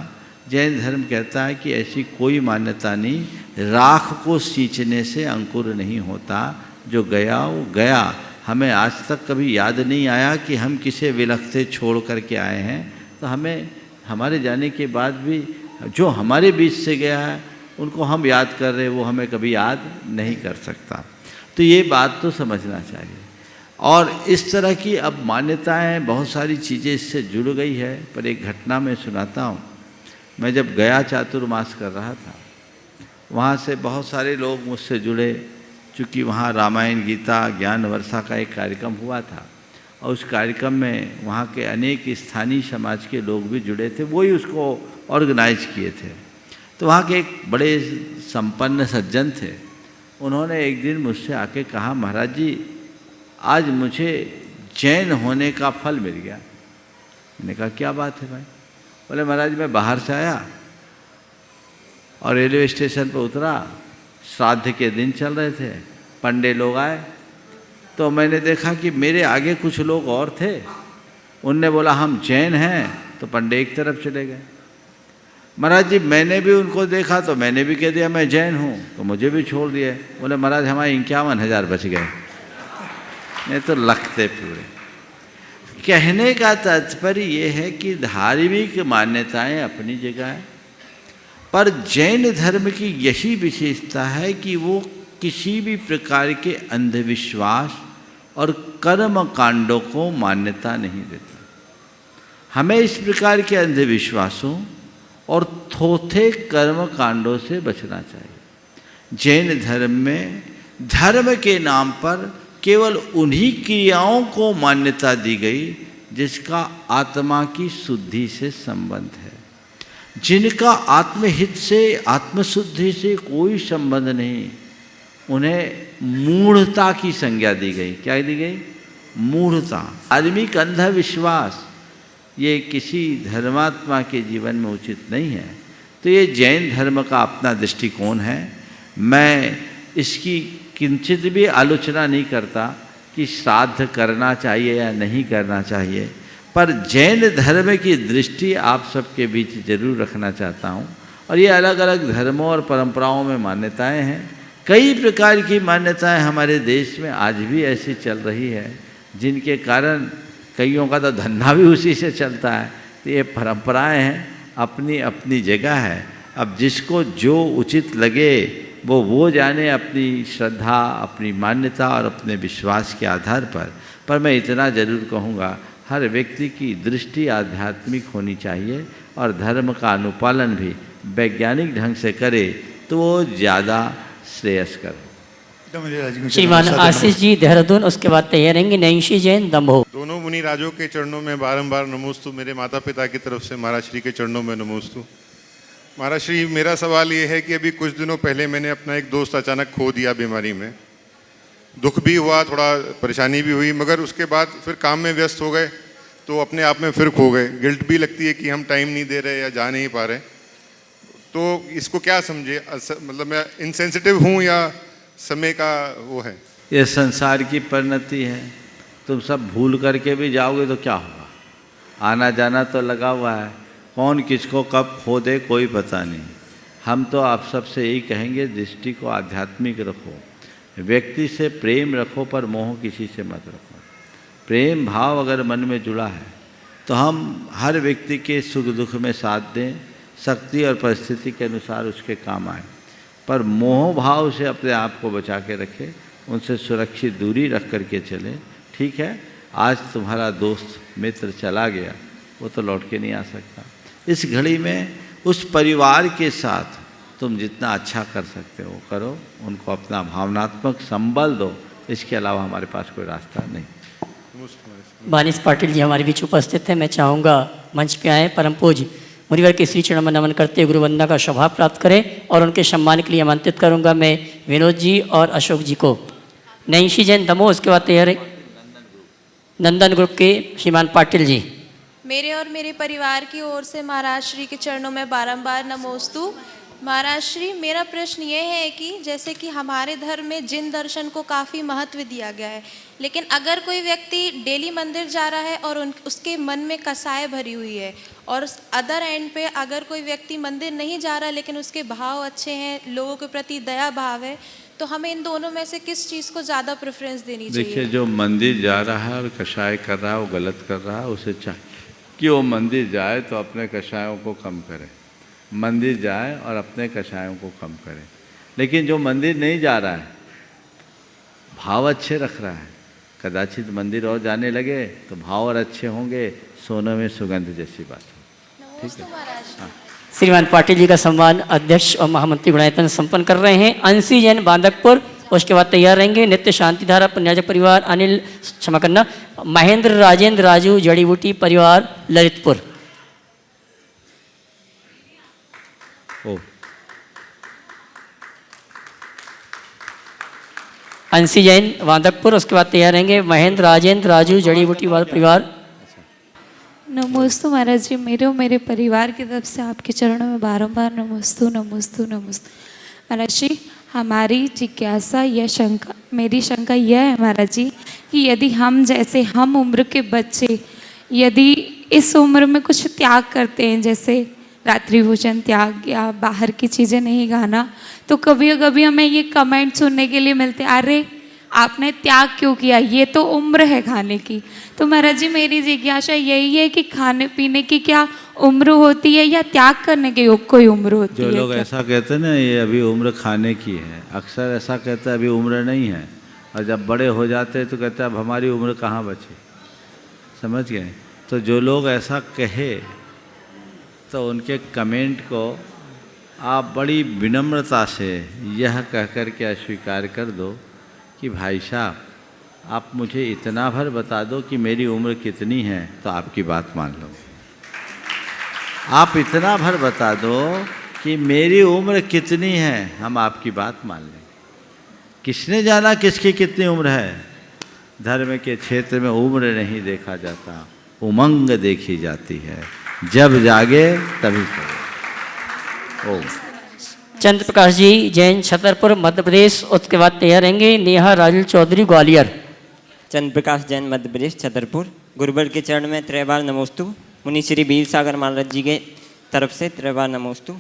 जैन धर्म कहता है कि ऐसी कोई मान्यता नहीं, राख को सींचने से अंकुर नहीं होता, जो गया वो गया। हमें आज तक कभी याद नहीं आया कि हम किसे विलखते छोड़ करके आए हैं, तो हमें हमारे जाने के बाद भी जो हमारे बीच से गया है उनको हम याद कर रहे, वो हमें कभी याद नहीं कर सकता। तो ये बात तो समझना चाहिए। और इस तरह की अब मान्यताएं, बहुत सारी चीज़ें इससे जुड़ गई है। पर एक घटना मैं सुनाता हूँ। मैं जब गया चातुर्मास कर रहा था, वहाँ से बहुत सारे लोग मुझसे जुड़े, चूँकि वहाँ रामायण, गीता, ज्ञान वर्षा का एक कार्यक्रम हुआ था, और उस कार्यक्रम में वहाँ के अनेक स्थानीय समाज के लोग भी जुड़े थे, वही उसको ऑर्गेनाइज किए थे। तो वहाँ के एक बड़े संपन्न सज्जन थे, उन्होंने एक दिन मुझसे आके कहा, महाराज जी आज मुझे जैन होने का फल मिल गया। मैंने कहा क्या बात है भाई? बोले महाराज मैं बाहर से आया और रेलवे स्टेशन पर उतरा, श्राद्ध के दिन चल रहे थे, पंडे लोग आए, तो मैंने देखा कि मेरे आगे कुछ लोग और थे। उनने बोला हम जैन हैं, तो पंडे एक तरफ चले गए। महाराज जी मैंने भी उनको देखा तो मैंने भी कह दिया मैं जैन हूँ, तो मुझे भी छोड़ दिए। बोले महाराज हमारे 51,000 बच गए, नहीं तो लगते पूरे। कहने का तात्पर्य ये है कि धार्मिक मान्यताएं अपनी जगह है, पर जैन धर्म की यही विशेषता है कि वो किसी भी प्रकार के अंधविश्वास और कर्म कांडों को मान्यता नहीं देता। हमें इस प्रकार के अंधविश्वासों और थोथे कर्म कांडों से बचना चाहिए। जैन धर्म में धर्म के नाम पर केवल उन्हीं क्रियाओं को मान्यता दी गई जिसका आत्मा की शुद्धि से संबंध है। जिनका आत्महित से, आत्मशुद्धि से कोई संबंध नहीं, उन्हें मूढ़ता की संज्ञा दी गई। क्या दी गई? मूढ़ता। धार्मिक अंधविश्वास ये किसी धर्मात्मा के जीवन में उचित नहीं है। तो ये जैन धर्म का अपना दृष्टिकोण है। मैं इसकी किंचित भी आलोचना नहीं करता कि श्राद्ध करना चाहिए या नहीं करना चाहिए, पर जैन धर्म की दृष्टि आप सबके बीच जरूर रखना चाहता हूँ। और ये अलग अलग धर्मों और परंपराओं में मान्यताएं हैं, कई प्रकार की मान्यताएं हमारे देश में आज भी ऐसी चल रही है, जिनके कारण कईयों का तो धंधा भी उसी से चलता है। तो ये परंपराएं हैं, अपनी अपनी जगह है। अब जिसको जो उचित लगे वो जाने अपनी श्रद्धा, अपनी मान्यता और अपने विश्वास के आधार पर मैं इतना जरूर कहूँगा, हर व्यक्ति की दृष्टि आध्यात्मिक होनी चाहिए और धर्म का अनुपालन भी वैज्ञानिक ढंग से करे तो वो ज़्यादा श्रेयस्कर। श्रीमान आशीष जी देहरादून, उसके बाद तैयार रहेंगे नैंशी जैन दम्भो। दोनों मुनि राजों के चरणों में बारंबार नमोस्तु। मेरे माता पिता की तरफ से महाराज श्री के चरणों में नमोस्तु। महाराज श्री, मेरा सवाल ये है कि अभी कुछ दिनों पहले मैंने अपना एक दोस्त अचानक खो दिया बीमारी में। दुख भी हुआ, थोड़ा परेशानी भी हुई, मगर उसके बाद फिर काम में व्यस्त हो गए तो अपने आप में फिर खो गए। गिल्ट भी लगती है कि हम टाइम नहीं दे रहे या जा नहीं पा रहे। तो इसको क्या समझे, मतलब मैं इनसेंसिटिव हूँ या समय का वो है? ये संसार की परिणति है। तुम सब भूल करके भी जाओगे तो क्या होगा? आना जाना तो लगा हुआ है, कौन किसको कब खो दे कोई पता नहीं। हम तो आप सबसे यही कहेंगे, दृष्टि को आध्यात्मिक रखो, व्यक्ति से प्रेम रखो, पर मोह किसी से मत रखो। प्रेम भाव अगर मन में जुड़ा है तो हम हर व्यक्ति के सुख दुख में साथ दें, शक्ति और परिस्थिति के अनुसार उसके काम आए, पर मोह भाव से अपने आप को बचा के रखें, उनसे सुरक्षित दूरी रख करके चलें। ठीक है, आज तुम्हारा दोस्त मित्र चला गया, वो तो लौट के नहीं आ सकता। इस घड़ी में उस परिवार के साथ तुम जितना अच्छा कर सकते हो करो, उनको अपना भावनात्मक संबल दो, इसके अलावा हमारे पास कोई रास्ता नहीं। बानिस पाटिल जी हमारे बीच उपस्थित हैं। मैं चाहूँगा मंच पे आए, परम पूज्य मुनिवर के श्री चरण में नमन करते हुए गुरुवंदना का शोभा प्राप्त करें और उनके सम्मान के लिए आमंत्रित करूँगा मैं विनोद जी और अशोक जी को। नैंशी जैन दमोह, उसके बाद तैयार है नंदन ग्रुप के श्रीमान पाटिल जी। मेरे और मेरे परिवार की ओर से महाराज श्री के चरणों में बारंबार नमोस्तु। महाराज श्री, मेरा प्रश्न ये है कि जैसे कि हमारे धर्म में जिन दर्शन को काफ़ी महत्व दिया गया है, लेकिन अगर कोई व्यक्ति डेली मंदिर जा रहा है और उसके मन में कसाय भरी हुई है, और अदर एंड पे अगर कोई व्यक्ति मंदिर नहीं जा रहा लेकिन उसके भाव अच्छे हैं, लोगों के प्रति दया भाव है, तो हमें इन दोनों में से किस चीज़ को ज़्यादा प्रेफरेंस देनी चाहिए? देखिए, जो मंदिर जा रहा है और कषाय कर रहा है वो गलत कर रहा है। उसे चाहिए कि वो मंदिर जाए तो अपने कषायों को कम करे, मंदिर जाए और अपने कषायों को कम करे। लेकिन जो मंदिर नहीं जा रहा है, भाव अच्छे रख रहा है, कदाचित मंदिर और जाने लगे तो भाव और अच्छे होंगे, सोने में सुगंध जैसी बात हो। ठीक है, हाँ। श्रीमान पाटिल जी का सम्मान अध्यक्ष और महामंत्री गुणायतन संपन्न कर रहे हैं। अंशी जैन बांदकपुर, उसके बाद तैयार रहेंगे नित्य शांति धारा पुण्याजक परिवार अनिल, क्षमा करना, महेंद्र राजेंद्र राजू जड़ी बूटी परिवार ललितपुर। अंशी जैन वांदकपुर, उसके बाद तैयार रहेंगे महेंद्र राजेंद्र राजू जड़ी बूटी परिवार। नमोस्तु महाराज जी, मेरे और मेरे परिवार की तरफ से आपके चरणों में बारंबार नमोस्तु नमोस्तु नमोस्तु। महाराज जी, हमारी जिज्ञासा या शंका, मेरी शंका यह है महाराज जी कि यदि हम जैसे हम उम्र के बच्चे यदि इस उम्र में कुछ त्याग करते हैं, जैसे रात्रि भोजन त्याग या बाहर की चीज़ें नहीं खाना, तो कभी कभी हमें ये कमेंट सुनने के लिए मिलते, अरे आपने त्याग क्यों किया, ये तो उम्र है खाने की। तो महाराज जी, मेरी जिज्ञासा यही है कि खाने पीने की क्या उम्र होती है या त्याग करने के योग कोई उम्र होती है? जो लोग ऐसा कहते हैं ना, ये अभी उम्र खाने की है, अक्सर ऐसा कहते हैं अभी उम्र नहीं है, और जब बड़े हो जाते हैं तो कहते हैं अब हमारी उम्र कहाँ बची। समझ गए? तो जो लोग ऐसा कहे तो उनके कमेंट को आप बड़ी विनम्रता से यह कह कर के अस्वीकार कर दो कि भाई साहब, आप मुझे इतना भर बता दो कि मेरी उम्र कितनी है तो आपकी बात मान लो। आप इतना भर बता दो कि मेरी उम्र कितनी है, हम आपकी बात मान लें। किसने जाना किसकी कितनी उम्र है? धर्म के क्षेत्र में उम्र नहीं देखा जाता, उमंग देखी जाती है। जब जागे तभी सोए। ओम। चंद्र प्रकाश जी जैन छतरपुर मध्य प्रदेश। उसके बाद तैयार रहेंगे नेहा राजुल चौधरी ग्वालियर। चंद्र प्रकाश जैन मध्य प्रदेश छतरपुर। गुरुबल के चरण में त्रैबार नमोस्तु। मुनि श्री वीर सागर महाराज जी के तरफ से त्रैबार नमोस्तु।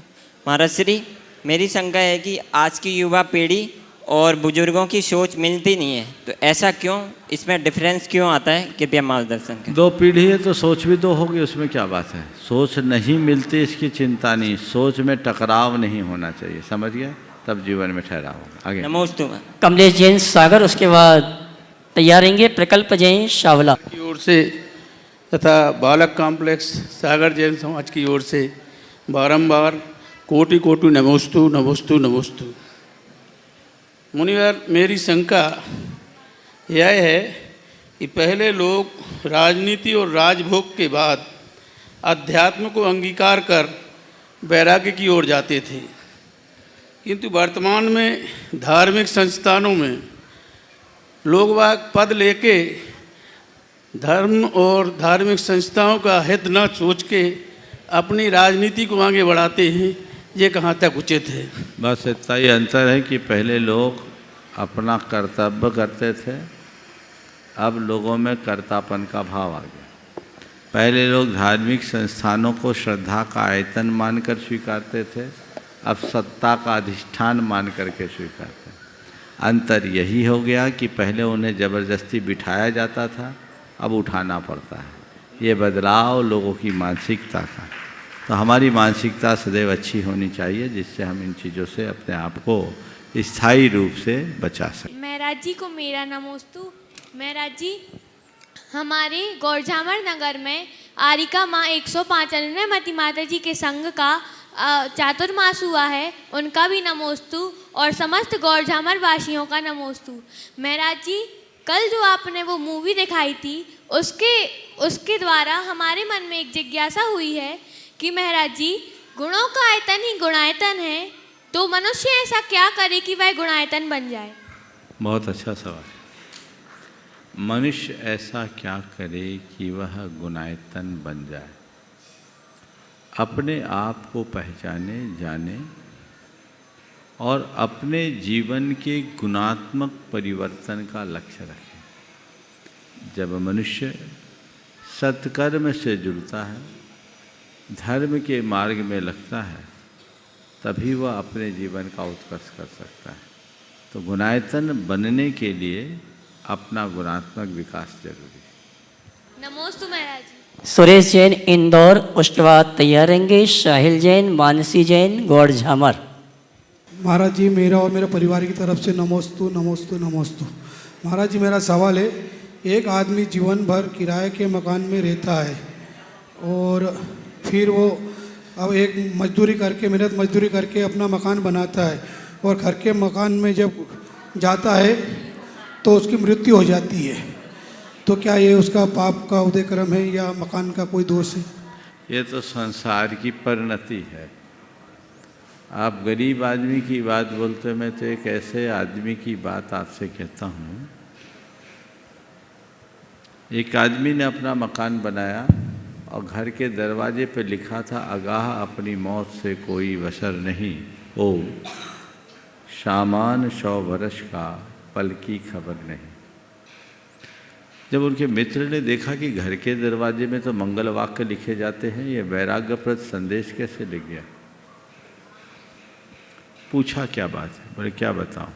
महाराज श्री, मेरी शंका है कि आज की युवा पीढ़ी और बुजुर्गों की सोच मिलती नहीं है, तो ऐसा क्यों? इसमें डिफरेंस क्यों आता है? कृपया मार्गदर्शन करें। दो पीढ़ी है तो सोच भी दो होगी, उसमें क्या बात है? सोच नहीं मिलती इसकी चिंता नहीं, सोच में टकराव नहीं होना चाहिए, समझ गए? तब जीवन में ठहराव होगा। आगे नमोस्तु। कमलेश जैन सागर। उसके बाद तैयार रहेंगे प्रकल्प जैन शावला की ओर से तथा बालक कॉम्प्लेक्स सागर जैन समाज की ओर से बारंबार कोटि कोटि नमोस्तु नमोस्तु नमोस्तु। मुनिवर, मेरी शंका यह है कि पहले लोग राजनीति और राजभोग के बाद अध्यात्म को अंगीकार कर वैराग्य की ओर जाते थे, किंतु वर्तमान में धार्मिक संस्थानों में लोग वाग पद लेके धर्म और धार्मिक संस्थाओं का हित न सोच के अपनी राजनीति को आगे बढ़ाते हैं। ये कहाँ तक उचित है? बस इतना ही अंतर है कि पहले लोग अपना कर्तव्य करते थे, अब लोगों में कर्तापन का भाव आ गया। पहले लोग धार्मिक संस्थानों को श्रद्धा का आयतन मानकर स्वीकारते थे, अब सत्ता का अधिष्ठान मान करके स्वीकारते हैं। अंतर यही हो गया कि पहले उन्हें ज़बरदस्ती बिठाया जाता था, अब उठाना पड़ता है। ये बदलाव लोगों की मानसिकता का। तो हमारी मानसिकता सदैव अच्छी होनी चाहिए, जिससे हम इन चीज़ों से अपने आप को स्थायी रूप से बचा सकें। महराज जी को मेरा नमोस्तु। महराज जी, हमारे गौरझामर नगर में आरिका माँ 195 मती माता जी के संघ का चातुर्मास हुआ है, उनका भी नमोस्तु और समस्त गौरझामर वासियों का नमोस्तु। महराज जी, कल जो आपने वो मूवी दिखाई थी उसके द्वारा हमारे मन में एक जिज्ञासा हुई है कि महराज जी, गुणों का आयतन ही गुणायतन है, तो मनुष्य ऐसा क्या करे कि वह गुणायतन बन जाए? बहुत अच्छा सवाल। मनुष्य ऐसा क्या करे कि वह गुणायतन बन जाए? अपने आप को पहचाने, जाने और अपने जीवन के गुणात्मक परिवर्तन का लक्ष्य रखें। जब मनुष्य सत्कर्म से जुड़ता है, धर्म के मार्ग में लगता है, तभी वह अपने जीवन का उत्कर्ष कर सकता है। तो गुणायतन बनने के लिए अपना गुणात्मक विकास जरूरी है। नमोस्तु महराज जी। सुरेश जैन इंदौर। उसके बाद तैयार रहेंगे साहिल जैन, मानसी जैन, गौरझामर। महाराज जी, मेरा और मेरे परिवार की तरफ से नमोस्तु नमोस्तु नमोस्तु। महाराज जी, मेरा सवाल है, एक आदमी जीवन भर किराए के मकान में रहता है और फिर वो अब एक मजदूरी करके, मेहनत मजदूरी करके अपना मकान बनाता है और घर के मकान में जब जाता है तो उसकी मृत्यु हो जाती है, तो क्या ये उसका पाप का उदय क्रम है या मकान का कोई दोष है? ये तो संसार की परिणति है। आप गरीब आदमी की बात बोलते, मैं तो एक ऐसे आदमी की बात आपसे कहता हूँ। एक आदमी ने अपना मकान बनाया और घर के दरवाजे पे लिखा था, आगाह अपनी मौत से कोई बसर नहीं, ओ सामान 100 वर्ष का पल की खबर नहीं। जब उनके मित्र ने देखा कि घर के दरवाजे में तो मंगल वाक्य लिखे जाते हैं, ये वैराग्यप्रद संदेश कैसे लिख गया? पूछा क्या बात है? बोले क्या बताऊं,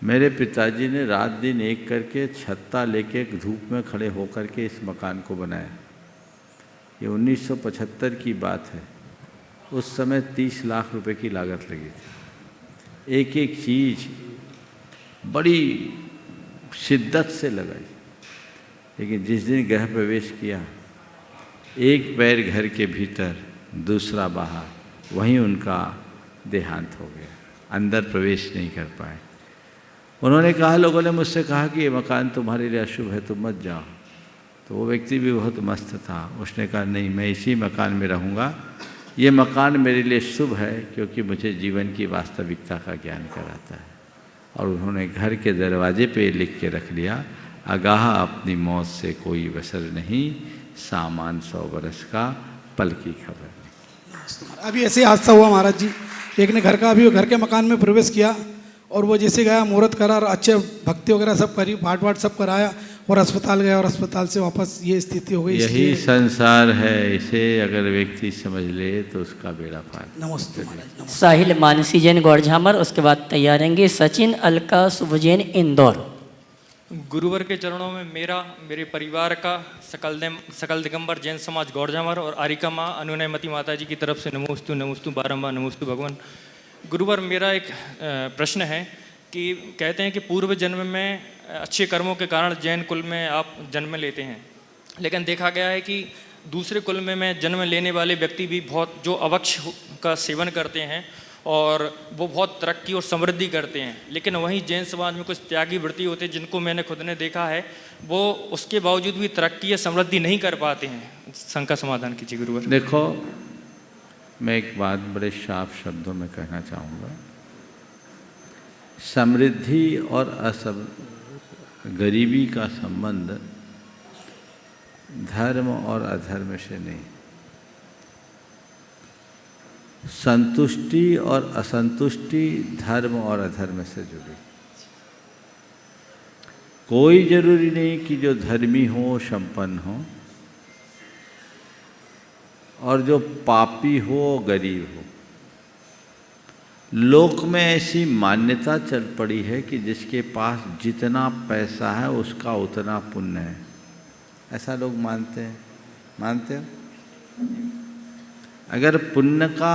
मेरे पिताजी ने रात दिन एक करके छत्ता लेके धूप में खड़े होकर के इस मकान को बनाया। ये 1975 की बात है। उस समय 30 लाख रुपए की लागत लगी थी। एक एक चीज़ बड़ी शिद्दत से लगाई, लेकिन जिस दिन गृह प्रवेश किया, एक पैर घर के भीतर दूसरा बाहर, वहीं उनका देहांत हो गया। अंदर प्रवेश नहीं कर पाए। उन्होंने कहा, लोगों ने मुझसे कहा कि ये मकान तुम्हारे लिए अशुभ है, तुम मत जाओ। तो तो वो व्यक्ति भी बहुत मस्त था। उसने कहा नहीं, मैं इसी मकान में रहूँगा, ये मकान मेरे लिए शुभ है क्योंकि मुझे जीवन की वास्तविकता का ज्ञान कराता है। और उन्होंने घर के दरवाजे पे लिख के रख लिया, आगाह अपनी मौत से कोई वसर नहीं, सामान 100 बरस का, पल की खबर नहीं। अभी ऐसे हादसा हुआ महाराज जी, एक ने घर के मकान में प्रवेश किया और वो जैसे गया मुहूर्त करा और अच्छे भक्ति वगैरह सब करी, पाठ वाठ सब कराया और अस्पताल गया और अस्पताल से वापस ये स्थिति हो गई। यही संसार है, इसे अगर व्यक्ति समझ ले तो उसका बेड़ा पार। नमस्ते महाराज। साहिल मानसी जैन गौरझामर, उसके बाद तैयार रहेंगे सचिन अलका शुभजैन इंदौर। गुरुवर के चरणों में मेरा, मेरे परिवार का, सकल दिगंबर जैन समाज गौरझामर और आरिका माँ अनुनयमती माता जी की तरफ से नमोस्तु नमोस्तु बारंबार नमोस्तु भगवान। गुरुवर, मेरा एक प्रश्न है कि कहते हैं कि पूर्व जन्म में अच्छे कर्मों के कारण जैन कुल में आप जन्म लेते हैं, लेकिन देखा गया है कि दूसरे कुल में जन्म लेने वाले व्यक्ति भी बहुत जो अवक्ष का सेवन करते हैं और वो बहुत तरक्की और समृद्धि करते हैं, लेकिन वहीं जैन समाज में कुछ त्यागी वृत्ति होते हैं जिनको मैंने खुद ने देखा है, वो उसके बावजूद भी तरक्की या समृद्धि नहीं कर पाते हैं। शंका समाधान कीजिए गुरुवर। देखो, मैं एक बात बड़े साफ शब्दों में कहना चाहूँगा, समृद्धि और गरीबी का संबंध धर्म और अधर्म से नहीं, संतुष्टि और असंतुष्टि धर्म और अधर्म से जुड़ी। कोई जरूरी नहीं कि जो धर्मी हो संपन्न हो और जो पापी हो गरीब हो। लोक में ऐसी मान्यता चल पड़ी है कि जिसके पास जितना पैसा है उसका उतना पुण्य है, ऐसा लोग मानते हो। अगर पुण्य का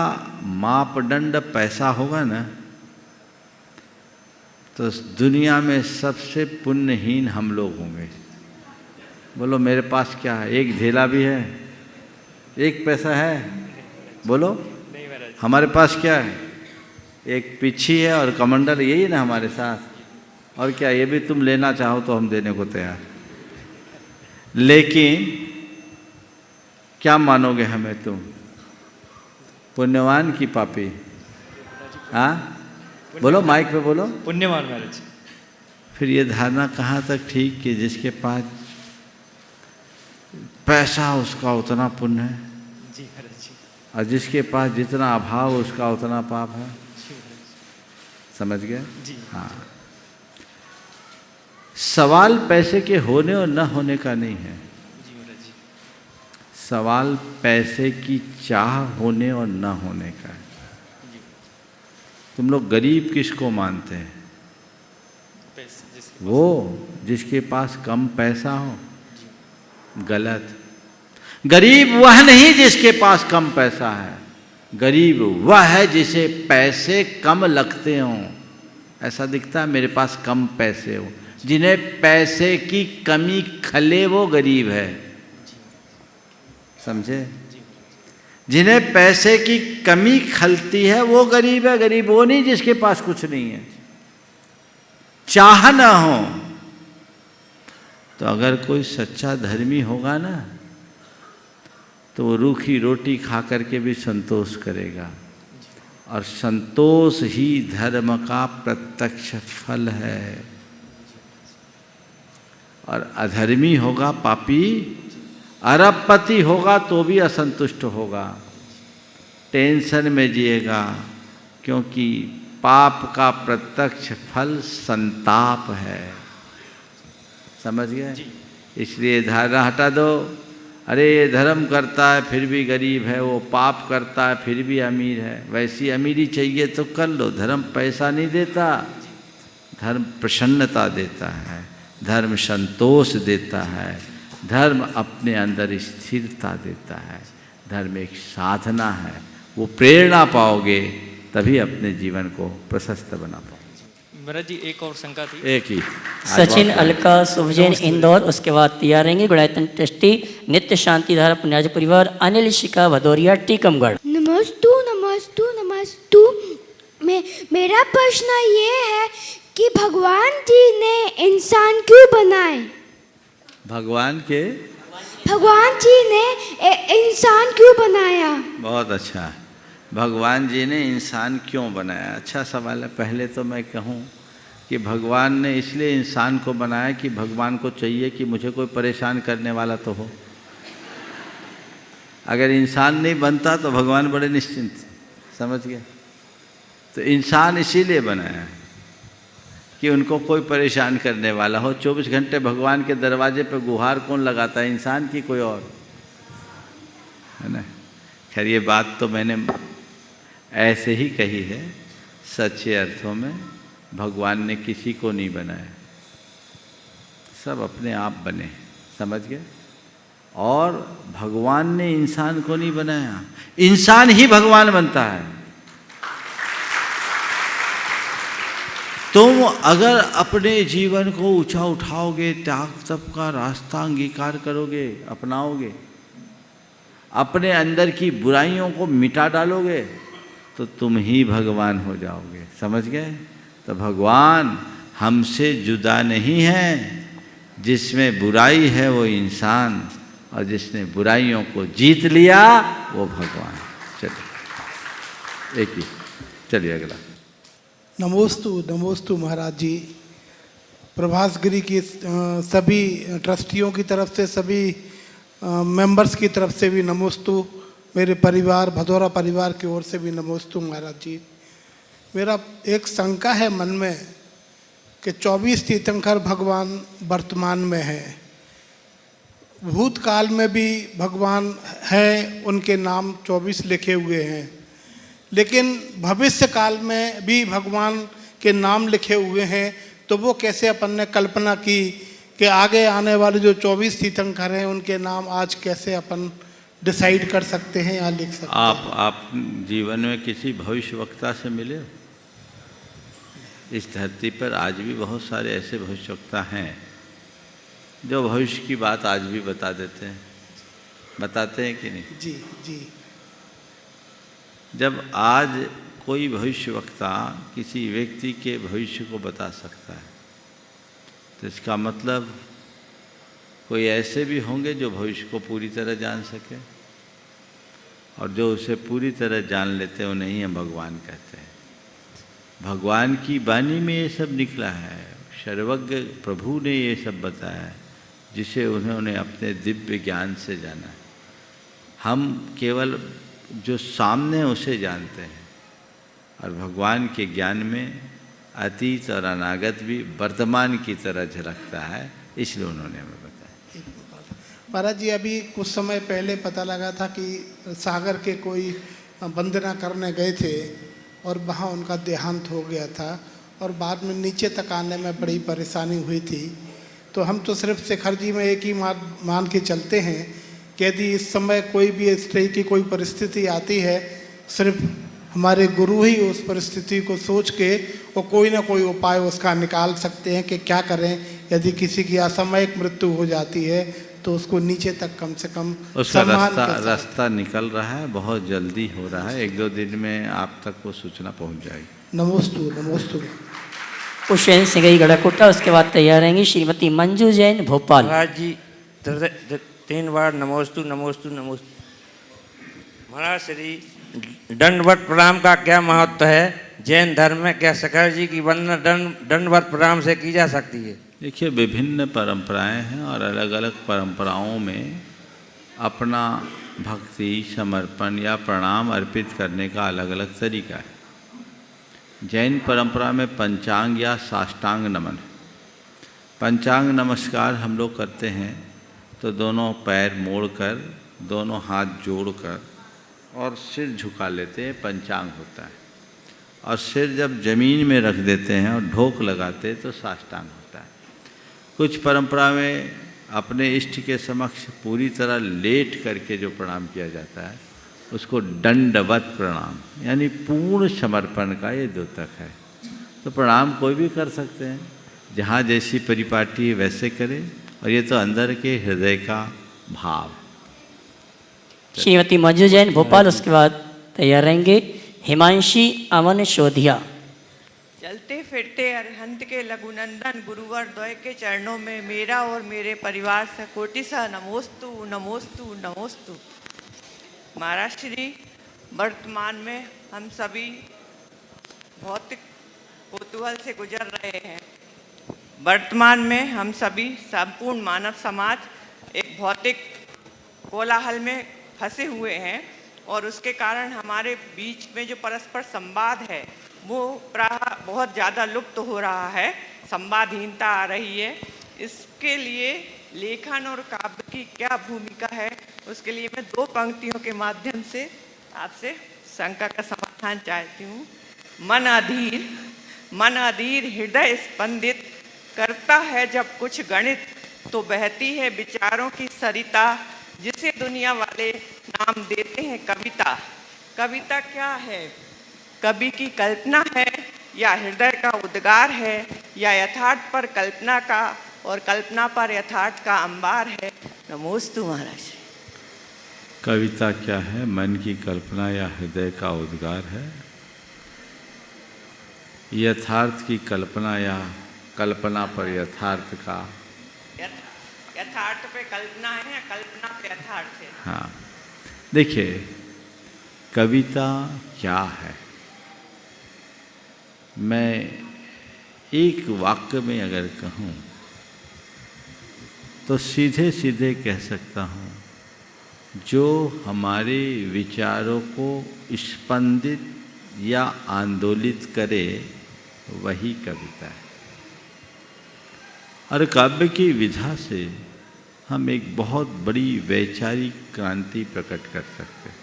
मापदंड पैसा होगा ना, तो दुनिया में सबसे पुण्यहीन हम लोग होंगे। बोलो मेरे पास क्या है? एक ढेला भी है, एक पैसा है, बोलो हमारे पास क्या है? एक पिछी है और कमंडल, यही ना हमारे साथ। और क्या ये भी तुम लेना चाहो तो हम देने को तैयार। लेकिन क्या मानोगे हमें तुम, पुण्यवान की पापी? हाँ बोलो, माइक पे बोलो। पुण्यवान महाराज। फिर ये धारणा कहाँ तक ठीक कि जिसके पास पैसा उसका उतना पुण्य है जी महाराज जी, और जिसके पास जितना अभाव उसका उतना पाप है। समझ गए जी। हाँ, सवाल पैसे के होने और न होने का नहीं है, सवाल पैसे की चाह होने और न होने का है। तुम लोग गरीब किसको मानते हैं? वो जिसके पास कम पैसा हो। गलत। गरीब वह नहीं जिसके पास कम पैसा है, गरीब वह है जिसे पैसे कम लगते हों। ऐसा दिखता है मेरे पास कम पैसे हो, जिन्हें पैसे की कमी खले वो गरीब है। समझे? जिन्हें पैसे की कमी खलती है वो गरीब है। गरीब वो नहीं जिसके पास कुछ नहीं है। चाह ना हो तो अगर कोई सच्चा धर्मी होगा ना, तो वो रूखी रोटी खा करके भी संतोष करेगा, और संतोष ही धर्म का प्रत्यक्ष फल है। और अधर्मी होगा, पापी, अरबपति होगा तो भी असंतुष्ट होगा, टेंशन में जिएगा, क्योंकि पाप का प्रत्यक्ष फल संताप है। समझ गए? इसलिए धारणा हटा दो, अरे ये धर्म करता है फिर भी गरीब है, वो पाप करता है फिर भी अमीर है। वैसी अमीरी चाहिए तो कर लो। धर्म पैसा नहीं देता, धर्म प्रसन्नता देता है, धर्म संतोष देता है, धर्म अपने अंदर स्थिरता देता है। धर्म एक साधना है, वो प्रेरणा पाओगे तभी अपने जीवन को प्रशस्त बना पाओगे। महाराज जी एक और शंका थी। एक ही। सचिन अलका शुभजैन इंदौर, उसके बाद तैयार रहेंगे गुणायतन ट्रस्टी नित्य शांति धारा पुण्याज परिवार अनिल शिका भदौरिया टीकमगढ़। नमस्तु नमस्तु नमस्तु। मेरा प्रश्न ये है कि भगवान जी ने इंसान क्यों बनाए? भगवान के भगवान जी ने इंसान क्यों बनाया? बहुत अच्छा है। भगवान जी ने इंसान क्यों बनाया? अच्छा सवाल है। पहले तो मैं कहूँ कि भगवान ने इसलिए इंसान को बनाया कि भगवान को चाहिए कि मुझे कोई परेशान करने वाला तो हो। अगर इंसान नहीं बनता तो भगवान बड़े निश्चिंत, समझ गए? तो इंसान इसीलिए बनाया है कि उनको कोई परेशान करने वाला हो। 24 घंटे भगवान के दरवाजे पर गुहार कौन लगाता है? इंसान की कोई और, है ना? खैर ये बात तो मैंने ऐसे ही कही है, सच्चे अर्थों में भगवान ने किसी को नहीं बनाया, सब अपने आप बने, समझ गए? और भगवान ने इंसान को नहीं बनाया, इंसान ही भगवान बनता है। तुम अगर अपने जीवन को ऊंचा उठाओगे, त्याग तप का रास्ता अंगीकार करोगे, अपनाओगे, अपने अंदर की बुराइयों को मिटा डालोगे, तो तुम ही भगवान हो जाओगे, समझ गए? तो भगवान हमसे जुदा नहीं है। जिसमें बुराई है वो इंसान, और जिसने बुराइयों को जीत लिया वो भगवान। चलिए एक ही, चलिए अगला। नमोस्तु नमोस्तु महाराज जी। प्रभासगिरी की सभी ट्रस्टियों की तरफ से, सभी मेंबर्स की तरफ से भी नमोस्तु। मेरे परिवार, भदौरा परिवार की ओर से भी नमोस्तु महाराज जी। मेरा एक शंका है मन में कि 24 तीर्थंकर भगवान वर्तमान में हैं, भूतकाल में भी भगवान हैं, उनके नाम 24 लिखे हुए हैं, लेकिन भविष्य काल में भी भगवान के नाम लिखे हुए हैं। तो वो कैसे अपन ने कल्पना की कि आगे आने वाले जो 24 तीर्थंकर हैं उनके नाम आज कैसे अपन डिसाइड कर सकते हैं या लिख सकते हैं? आप जीवन में किसी भविष्यवक्ता से मिले हो? इस धरती पर आज भी बहुत सारे ऐसे भविष्यवक्ता हैं जो भविष्य की बात आज भी बता देते हैं, बताते हैं कि नहीं? जी जी। जब आज कोई भविष्यवक्ता किसी व्यक्ति के भविष्य को बता सकता है, तो इसका मतलब कोई ऐसे भी होंगे जो भविष्य को पूरी तरह जान सके, और जो उसे पूरी तरह जान लेते हैं उन्हें ही हम भगवान कहते हैं। भगवान की वाणी में ये सब निकला है, सर्वज्ञ प्रभु ने ये सब बताया है, जिसे उन्होंने अपने दिव्य ज्ञान से जाना है। हम केवल जो सामने उसे जानते हैं, और भगवान के ज्ञान में अतीत और अनागत भी वर्तमान की तरह झलकता है, इसलिए उन्होंने हमें बताया। महाराज जी, अभी कुछ समय पहले पता लगा था कि सागर के कोई वंदना करने गए थे और वहाँ उनका देहांत हो गया था, और बाद में नीचे तक आने में बड़ी परेशानी हुई थी। तो हम तो सिर्फ शेखर जी में एक ही मान के चलते हैं कि यदि इस समय कोई भी इस तरह की कोई परिस्थिति आती है, सिर्फ हमारे गुरु ही उस परिस्थिति को सोच के वो कोई ना कोई उपाय उसका निकाल सकते हैं कि क्या करें। यदि किसी की असामयिक मृत्यु हो जाती है तो उसको नीचे तक कम से कम उसका रास्ता निकल रहा है, बहुत जल्दी हो रहा है, 1-2 दिन में आप तक वो सूचना पहुंच जाएगी। नमोस्तु नमोस्तु। पुष्पेंद्र सिंह गढ़कोटा, उसके बाद तैयार रहेंगी श्रीमती मंजू जैन भोपाल। महाराज जी 3 बार नमोस्तु नमोस्तु नमोस्तु। महाराज श्री दंडवत प्रणाम का क्या महत्व है? जैन धर्म में क्या शेखर जी की वंदना दंडवत प्रणाम से की जा सकती है? देखिए, विभिन्न परंपराएं हैं और अलग अलग परंपराओं में अपना भक्ति, समर्पण या प्रणाम अर्पित करने का अलग अलग तरीका है। जैन परंपरा में पंचांग या साष्टांग नमन, पंचांग नमस्कार हम लोग करते हैं तो दोनों पैर मोड़कर, दोनों हाथ जोड़कर और सिर झुका लेते हैं, पंचांग होता है। और सिर जब जमीन में रख देते हैं और ढोक लगाते हैं तो साष्टांग होता है। कुछ परंपरा में अपने इष्ट के समक्ष पूरी तरह लेट करके जो प्रणाम किया जाता है उसको दंडवत प्रणाम, यानी पूर्ण समर्पण का ये द्योतक है। तो प्रणाम कोई भी कर सकते हैं, जहाँ जैसी परिपाटी है वैसे करें, और ये तो अंदर के हृदय का भाव। श्रीमती मंजू जैन भोपाल, उसके बाद तैयार रहेंगे हिमांशी अमन शोधिया। चलते फिरते अरहंत के लघुनंदन गुरुवर द्वय के चरणों में मेरा और मेरे परिवार से कोटिसा नमोस्तु नमोस्तु नमोस्तु। महाराज श्री, वर्तमान में हम सभी भौतिक कौतूहल से गुजर रहे हैं। वर्तमान में हम सभी संपूर्ण मानव समाज एक भौतिक कोलाहल में फंसे हुए हैं और उसके कारण हमारे बीच में जो परस्पर संवाद है वो प्राय बहुत ज़्यादा लुप्त हो रहा है, संवादहीनता आ रही है। इसके लिए लेखन और काव्य की क्या भूमिका है, उसके लिए मैं 2 पंक्तियों के माध्यम से आपसे शंका का समाधान चाहती हूँ। मन अधीर हृदय स्पंदित करता है जब कुछ गणित, तो बहती है विचारों की सरिता, जिसे दुनिया वाले नाम देते हैं कविता। कविता क्या है? कवि की कल्पना है या हृदय का उद्गार है या यथार्थ पर कल्पना का और कल्पना पर यथार्थ का अंबार है। नमोस्तु महाराज। कविता क्या है? मन की कल्पना या हृदय का उद्गार है? यथार्थ की कल्पना या कल्पना पर यथार्थ का? यथार्थ पे कल्पना है या कल्पना पे यथार्थ है? हाँ, देखिए, कविता क्या है? मैं एक वाक्य में अगर कहूँ तो सीधे सीधे कह सकता हूँ, जो हमारे विचारों को स्पंदित या आंदोलित करे वही कविता है। और काव्य की विधा से हम एक बहुत बड़ी वैचारिक क्रांति प्रकट कर सकते हैं।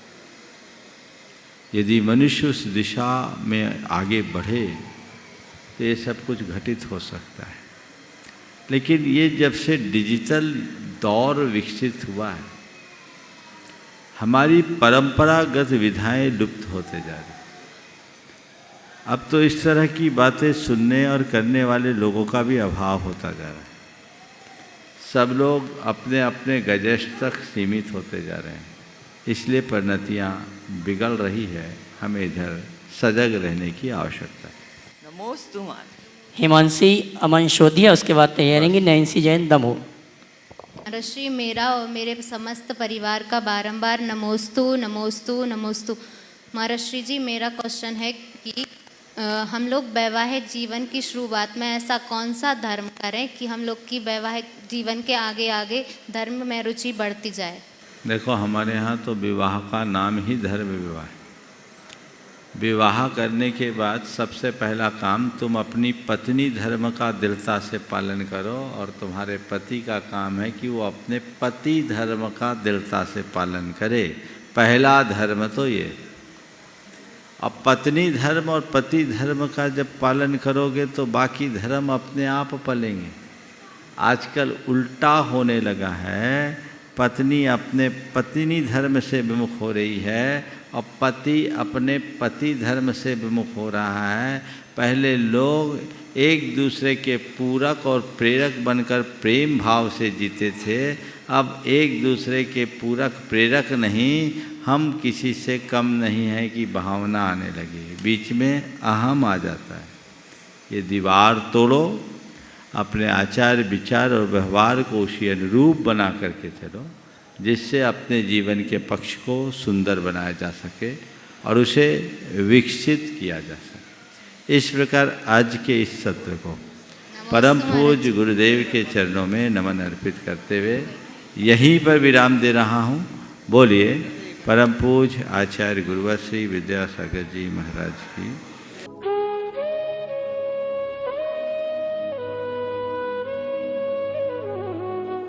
यदि मनुष्य उस दिशा में आगे बढ़े तो ये सब कुछ घटित हो सकता है। लेकिन ये जब से डिजिटल दौर विकसित हुआ है, हमारी परंपरागत विधाएं लुप्त होते जा रही। अब तो इस तरह की बातें सुनने और करने वाले लोगों का भी अभाव होता जा रहा है। सब लोग अपने अपने गजश तक सीमित होते जा रहे हैं, इसलिए परिणतियाँ बिगड़ रही है। हमें इधर सजग रहने की आवश्यकता है। नमोस्तु महाराज। हिमांशी अमन शोधिया, उसके बाद तैयारेंगी नैन्सी जैन दमोह। ऋषि, मेरा और मेरे समस्त परिवार का बारंबार नमोस्तु नमोस्तु नमोस्तु। महर्षि जी, मेरा क्वेश्चन है कि हम लोग वैवाहिक जीवन की शुरुआत में ऐसा कौन सा धर्म करें कि हम लोग की वैवाहिक जीवन के आगे आगे धर्म में रुचि बढ़ती जाए? देखो, हमारे यहाँ तो विवाह का नाम ही धर्म विवाह है। विवाह करने के बाद सबसे पहला काम, तुम अपनी पत्नी धर्म का दृढ़ता से पालन करो, और तुम्हारे पति का काम है कि वो अपने पति धर्म का दृढ़ता से पालन करे। पहला धर्म तो ये। अब पत्नी धर्म और पति धर्म का जब पालन करोगे तो बाकी धर्म अपने आप पलेंगे। आजकल उल्टा होने लगा है, पत्नी अपने पत्नी धर्म से विमुख हो रही है और पति अपने पति धर्म से विमुख हो रहा है। पहले लोग एक दूसरे के पूरक और प्रेरक बनकर प्रेम भाव से जीते थे, अब एक दूसरे के पूरक प्रेरक नहीं, हम किसी से कम नहीं है कि भावना आने लगी, बीच में अहम आ जाता है। ये दीवार तोड़ो, अपने आचार विचार और व्यवहार को उसी अनुरूप बना करके चलो, जिससे अपने जीवन के पक्ष को सुंदर बनाया जा सके और उसे विकसित किया जा सके। इस प्रकार आज के इस सत्र को परम पूज्य गुरुदेव के चरणों में नमन अर्पित करते हुए यहीं पर विराम दे रहा हूँ। बोलिए परम पूज्य आचार्य गुरुवर श्री विद्यासागर जी महाराज की